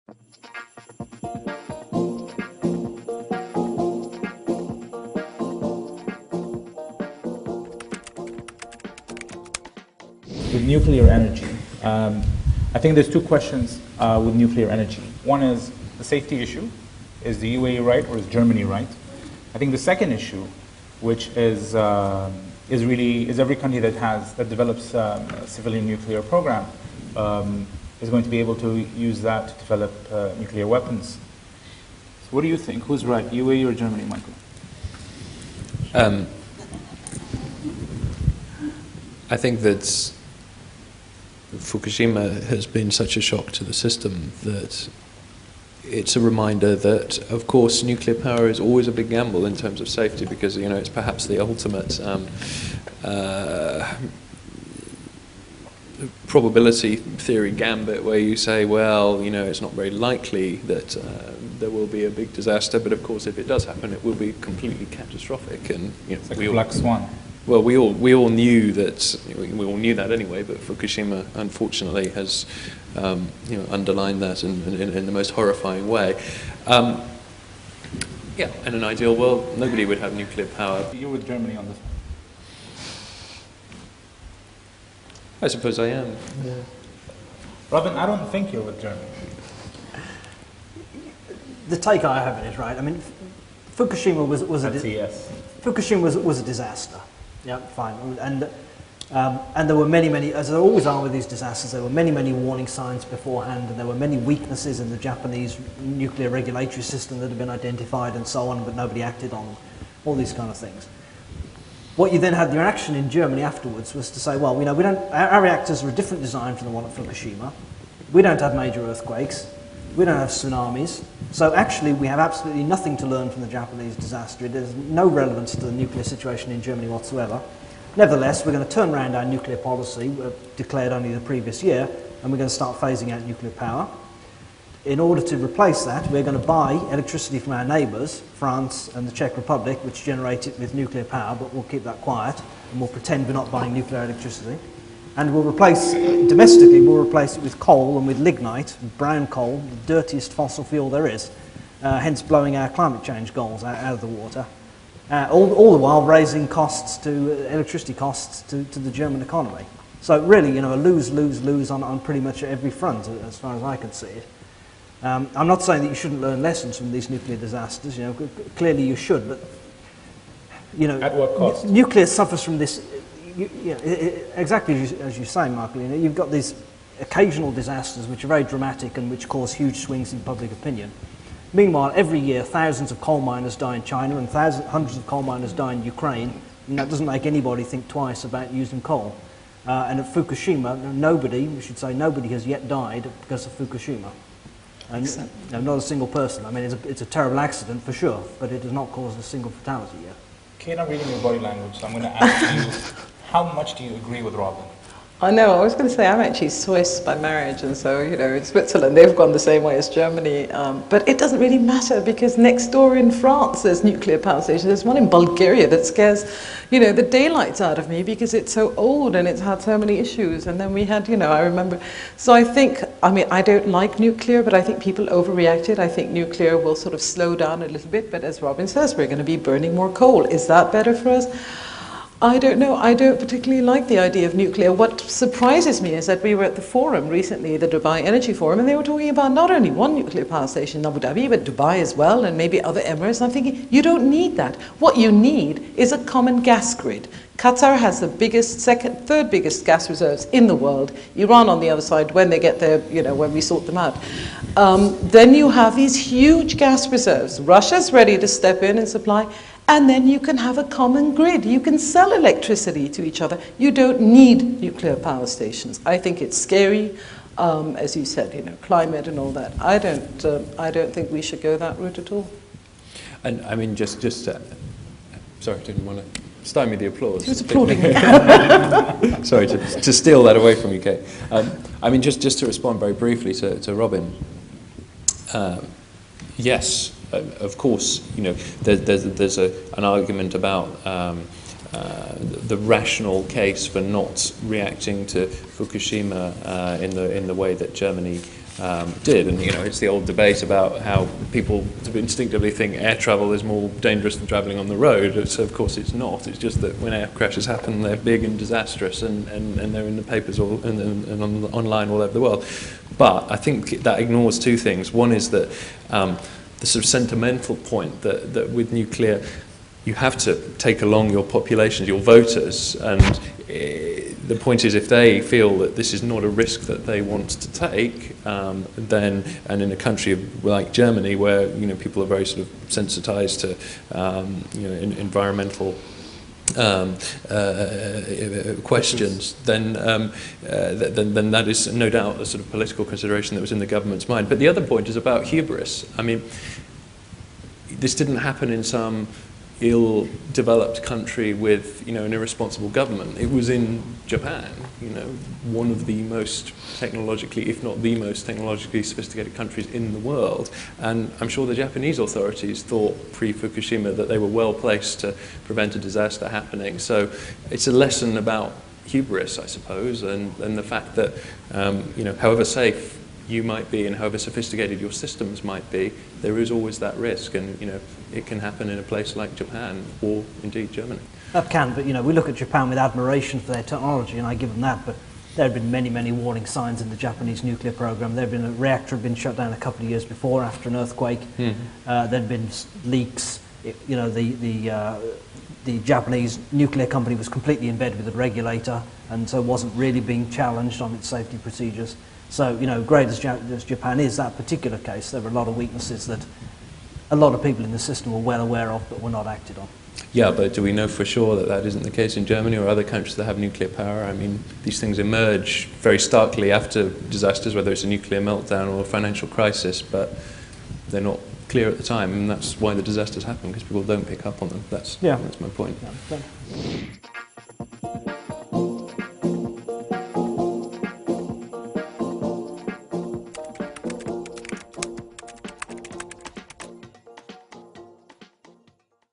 With nuclear energy, I think there's two questions with nuclear energy. One is the safety issue. Is the UAE right or is Germany right? I think the second issue, which is every country that develops a civilian nuclear program is going to be able to use that to develop nuclear weapons. So what do you think? Who's right, UAE or Germany, Michael? I think that Fukushima has been such a shock to the system that it's a reminder that, of course, nuclear power is always a big gamble in terms of safety, because it's perhaps the ultimate probability theory gambit, where you say, well, it's not very likely that there will be a big disaster, but of course, if it does happen, it will be completely catastrophic. And it's like a black swan. Well, we all knew that anyway, but Fukushima unfortunately has underlined that in the most horrifying way. In an ideal world, nobody would have nuclear power. You're with Germany on this one. I suppose I am. Yeah. Robin, I don't think you're with Germany. The take I have in it, right? I mean, Fukushima was a disaster. Yeah, fine. And there were many, as there always are with these disasters, there were many warning signs beforehand, and there were many weaknesses in the Japanese nuclear regulatory system that had been identified and so on, but nobody acted on them. All these kind of things. What you then had the reaction in Germany afterwards was to say, well, we don't. Our reactors are a different design from the one at Fukushima. We don't have major earthquakes. We don't have tsunamis. So actually, we have absolutely nothing to learn from the Japanese disaster. It has no relevance to the nuclear situation in Germany whatsoever. Nevertheless, we're going to turn around our nuclear policy, declared only the previous year, and we're going to start phasing out nuclear power. In order to replace that, we're going to buy electricity from our neighbours, France and the Czech Republic, which generate it with nuclear power, but we'll keep that quiet, and we'll pretend we're not buying nuclear electricity. And we'll replace it with coal and with lignite, brown coal, the dirtiest fossil fuel there is, hence blowing our climate change goals out of the water. All the while raising electricity costs to the German economy. So really, a lose-lose-lose on pretty much every front, as far as I can see it. I'm not saying that you shouldn't learn lessons from these nuclear disasters. Clearly you should, but at what cost? Nuclear suffers from this. Exactly as you say, Michael. You've got these occasional disasters which are very dramatic and which cause huge swings in public opinion. Meanwhile, every year thousands of coal miners die in China and hundreds of coal miners die in Ukraine, and that doesn't make anybody think twice about using coal. And at Fukushima, nobody has yet died because of Fukushima. And not a single person. I mean, it's a terrible accident for sure, but it has not caused a single fatality yet. Kate, I'm reading your body language, so I'm going to ask you, how much do you agree with Robin? I know, I was going to say I'm actually Swiss by marriage, and so, in Switzerland they've gone the same way as Germany, but it doesn't really matter because next door in France there's nuclear power stations. There's one in Bulgaria that scares, the daylights out of me because it's so old and it's had so many issues. And then we had, I remember, so I don't like nuclear, but I think people overreacted. I think nuclear will sort of slow down a little bit, but as Robin says, we're going to be burning more coal. Is that better for us? I don't know. I don't particularly like the idea of nuclear. What surprises me is that we were at the forum recently, the Dubai Energy Forum, and they were talking about not only one nuclear power station in Abu Dhabi, but Dubai as well, and maybe other Emirates. And I'm thinking, you don't need that. What you need is a common gas grid. Qatar has the third biggest gas reserves in the world. Iran on the other side, when they get there, when we sort them out. Then you have these huge gas reserves. Russia's ready to step in and supply. And then you can have a common grid. You can sell electricity to each other. You don't need nuclear power stations. I think it's scary, as you said, climate and all that. I don't think we should go that route at all. And I mean, sorry, didn't want to stymie the applause. He was applauding. Sorry to steal that away from you, Kate. Just to respond very briefly to Robin. Yes. Of course, there's an argument about the rational case for not reacting to Fukushima in the way that Germany did. And, it's the old debate about how people instinctively think air travel is more dangerous than travelling on the road. So, of course, it's not. It's just that when air crashes happen, they're big and disastrous, and they're in the papers and online all over the world. But I think that ignores two things. One is that the sort of sentimental point that with nuclear, you have to take along your populations, your voters, and the point is, if they feel that this is not a risk that they want to take, then, and in a country like Germany, where people are very sort of sensitized to environmental questions, then that is no doubt a sort of political consideration that was in the government's mind. But the other point is about hubris. I mean, this didn't happen in some ill-developed country with an irresponsible government. It was in Japan, one of the most technologically, if not the most technologically sophisticated countries in the world. And I'm sure the Japanese authorities thought pre-Fukushima that they were well placed to prevent a disaster happening. So it's a lesson about hubris, I suppose, and the fact that however safe you might be and however sophisticated your systems might be, there is always that risk, and it can happen in a place like Japan or indeed Germany. That can, but we look at Japan with admiration for their technology, and I give them that, but there have been many, many warning signs in the Japanese nuclear program. There have been a reactor had been shut down a couple of years before after an earthquake. There had been leaks. The Japanese nuclear company was completely in bed with the regulator, and so wasn't really being challenged on its safety procedures. So, great as Japan is, that particular case, there were a lot of weaknesses that a lot of people in the system were well aware of, but were not acted on. Yeah, but do we know for sure that that isn't the case in Germany or other countries that have nuclear power? I mean, these things emerge very starkly after disasters, whether it's a nuclear meltdown or a financial crisis, but they're not clear at the time, and that's why the disasters happen, because people don't pick up on them. That's my point. Yeah.